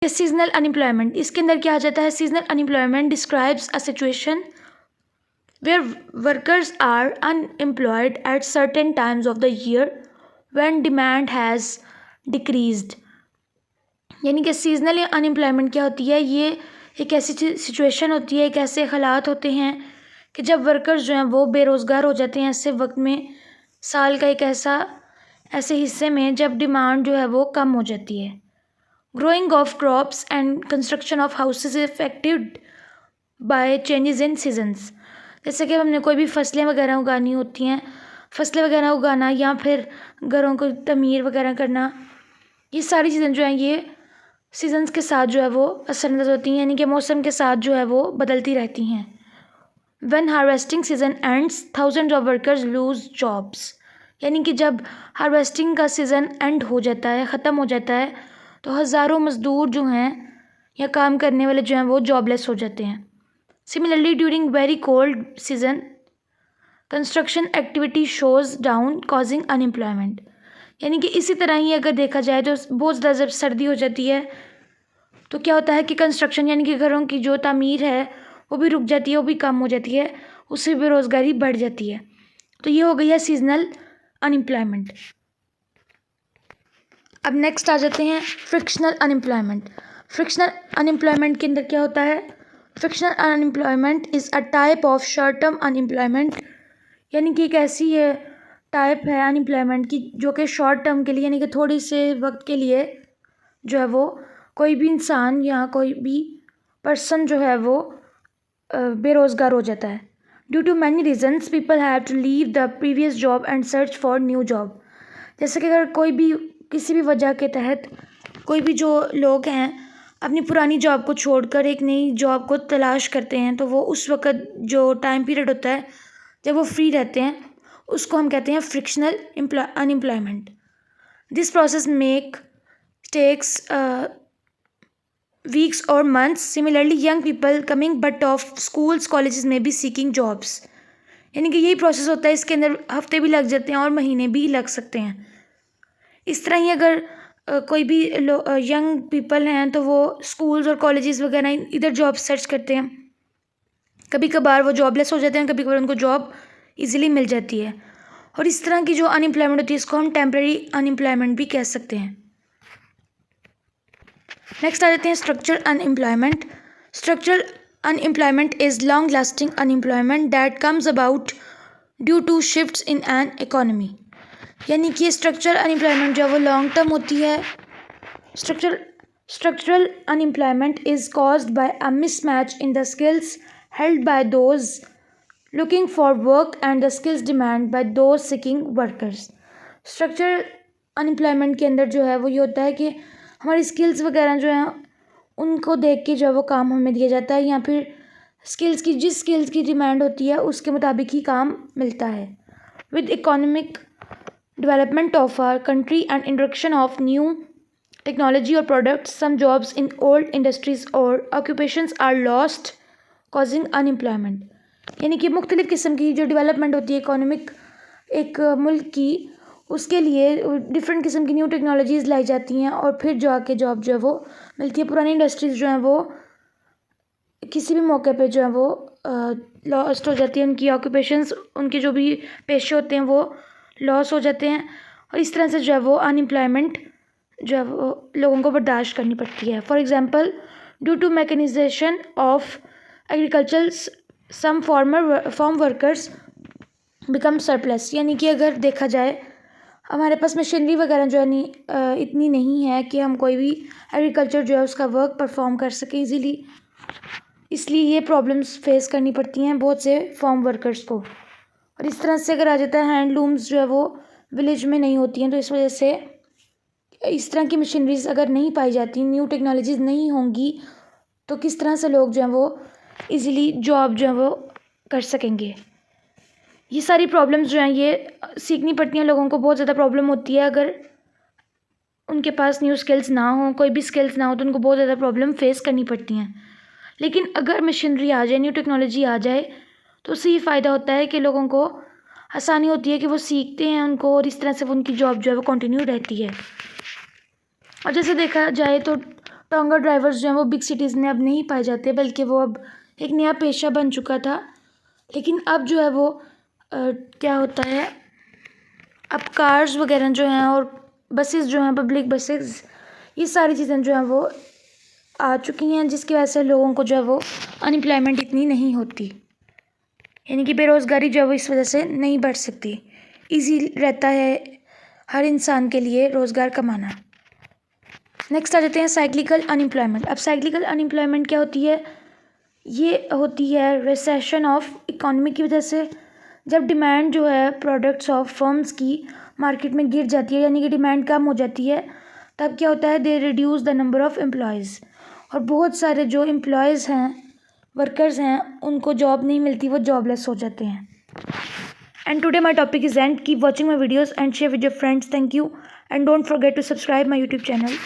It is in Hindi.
सीजनल अनएम्प्लॉयमेंट, इसके अंदर क्या आ जाता है? Seasonal unemployment describes a situation where workers are unemployed at certain times of the year when demand has decreased. यानी कि सीजनल अनएम्प्लॉयमेंट क्या होती है? ये एक ऐसी सिचुएशन होती है, एक ऐसे हालात होते हैं कि जब वर्कर्स जो हैं वो बेरोज़गार हो जाते हैं ऐसे वक्त में, साल का एक ऐसे हिस्से में जब डिमांड जो है वो कम हो जाती है। Growing of crops and construction of houses affected by changes in seasons. जैसे कि हमने कोई भी फसलें वगैरह उगानी होती हैं, फसलें वगैरह उगाना या फिर घरों को तमीर वगैरह करना, ये सारी चीज़ें जो हैं ये सीजन्स के साथ जो है वो असरअंदाज होती हैं, यानी कि मौसम के साथ जो है वो बदलती रहती हैं। When harvesting season ends thousands of workers lose jobs. यानी कि जब हार्वेस्टिंग का सीज़न एंड हो जाता है, ख़त्म हो जाता है, तो हज़ारों मज़दूर जो हैं या काम करने वाले जो हैं वो जॉबलेस हो जाते हैं। Similarly during very cold season construction activity shows down causing unemployment. यानी कि इसी तरह ही अगर देखा जाए तो बहुत ज़्यादा जब सर्दी हो जाती है तो क्या होता है कि कंस्ट्रक्शन यानी कि घरों की जो तामीर है वो भी रुक जाती है, वो भी कम हो जाती है, उससे बेरोज़गारी बढ़ जाती है। तो ये हो गई है सीजनल अनएम्प्लॉयमेंट। अब नेक्स्ट आ जाते हैं फ्रिक्शनल अनएम्प्लॉयमेंट। फ्रिक्शनल अनएम्प्लॉयमेंट के अंदर क्या होता है? Frictional unemployment is a type of short term unemployment. यानी कि एक ऐसी टाइप है अनएम्प्लॉयमेंट की जो कि शॉर्ट टर्म के लिए यानी कि थोड़ी से वक्त के लिए जो है वो कोई भी इंसान या कोई भी पर्सन जो है वो बेरोज़गार हो जाता है। Due to many reasons people have to leave the previous job and search for new job. जैसे कि अगर कोई भी किसी भी वजह के तहत कोई भी जो लोग हैं अपनी पुरानी जॉब को छोड़कर एक नई जॉब को तलाश करते हैं, तो वो उस वक़्त जो टाइम पीरियड होता है जब वो फ्री रहते हैं उसको हम कहते हैं frictional unemployment. This process takes weeks और months. Similarly young people coming but of schools colleges में भी सीकिंग जॉब्स। यानी कि यही प्रोसेस होता है, इसके अंदर हफ्ते भी लग जाते हैं और महीने भी लग सकते हैं। इस तरह ही अगर कोई भी यंग पीपल हैं तो वो स्कूल्स और कॉलेजेस वगैरह इधर जॉब सर्च करते हैं, कभी कभार वो जॉबलेस हो जाते हैं, कभी कभार उनको जॉब इजीली मिल जाती है। और इस तरह की जो अनएम्प्लॉयमेंट होती है इसको हम टेम्प्रेरी अनएम्प्लॉयमेंट भी कह सकते हैं। नेक्स्ट आ जाते हैं structural unemployment. Structural unemployment is long lasting unemployment that comes about due to shifts in an economy. यानी कि स्ट्रक्चरल अनएम्प्लॉयमेंट जो है वो लॉन्ग टर्म होती है। Structural unemployment is caused by a mismatch in the skills held by those looking for work and the skills demand by those seeking workers। Structural unemployment के अंदर जो है वो ये होता है कि हमारी स्किल्स वगैरह जो हैं उनको देख के जो है वो काम हमें दिया जाता है, या फिर जिस स्किल्स की डिमांड होती है उसके मुताबिक ही काम मिलता है। With economic development of our country and introduction of new technology और products some jobs in old industries और occupations are lost causing unemployment. यानी कि मुख्तलिफ़ किस्म की जो डेवलपमेंट होती है इकोनॉमिक एक मुल्क की, उसके लिए डिफरेंट किस्म की न्यू टेक्नोलॉजीज़ लाई जाती हैं और फिर जाके जॉब जो है वो मिलती है। पुरानी इंडस्ट्रीज़ जो हैं वो किसी भी मौके पे जो है वो लॉस्ट हो जाती है, उनकी ऑक्यूपेशंस, उनके जो भी पेशे होते हैं वो लॉस हो जाते हैं, और इस तरह से जो है वो अनएम्प्लॉयमेंट जो है वो लोगों को बर्दाश्त करनी पड़ती है। For example due to mechanisation of agriculture some farm workers become surplus. यानी कि अगर देखा जाए हमारे पास मशीनरी वगैरह जो है इतनी नहीं है कि हम कोई भी एग्रीकल्चर जो है उसका वर्क परफॉर्म कर सके इजीली, इसलिए ये प्रॉब्लम्स फेस करनी पड़ती हैं बहुत से फार्म वर्कर्स को। और इस तरह से अगर आ जाता है हैंडलूम्स जो है वो विलेज में नहीं होती हैं, तो इस वजह से इस तरह की मशीनरीज अगर नहीं पाई जाती, न्यू टेक्नोलॉजीज़ नहीं होंगी, तो किस तरह से लोग जो हैं वो इजीली जॉब जो है वो कर सकेंगे। ये सारी प्रॉब्लम्स जो हैं ये सीखनी पड़ती हैं लोगों को, बहुत ज़्यादा प्रॉब्लम होती है अगर उनके पास न्यू स्किल्स ना हो, कोई भी स्किल्स ना हो, तो उनको बहुत ज़्यादा प्रॉब्लम फेस करनी पड़ती हैं। लेकिन अगर मशीनरी आ जाए, न्यू टेक्नोलॉजी आ जाए, तो उससे ये फ़ायदा होता है कि लोगों को आसानी होती है कि वो सीखते हैं उनको, और इस तरह से वो उनकी जॉब जो है वो कंटिन्यू रहती है। और जैसे देखा जाए तो टोंगा ड्राइवर्स जो हैं वो बिग सिटीज़ में अब नहीं पाए जाते, बल्कि वो अब एक नया पेशा बन चुका था। लेकिन अब जो है वो क्या होता है, अब कार्स वगैरह जो हैं और बसेस जो हैं, पब्लिक बसेस, ये सारी चीज़ें जो हैं वो आ चुकी हैं, जिसकी वजह से लोगों को जो है वो अनएम्प्लॉयमेंट इतनी नहीं होती, यानी कि बेरोज़गारी जो है वो इस वजह से नहीं बढ़ सकती। ईजी रहता है हर इंसान के लिए रोज़गार कमाना। नेक्स्ट आ जाते हैं साइक्लिकल अनएम्प्लॉयमेंट। अब साइक्लिकल अनएम्प्लॉयमेंट क्या होती है? ये होती है रिसेशन ऑफ इकोनॉमी की वजह से। जब डिमांड जो है प्रोडक्ट्स ऑफ फर्म्स की मार्केट में गिर जाती है, यानी कि डिमांड कम हो जाती है, तब क्या होता है, they reduce the number of employees, और बहुत सारे जो एम्प्लॉयज़ हैं, वर्कर्स हैं, उनको जॉब नहीं मिलती, वो जॉबलेस हो जाते हैं। And today my topic is end. Keep watching my videos and share with your friends. Thank you, and don't forget to subscribe my YouTube channel.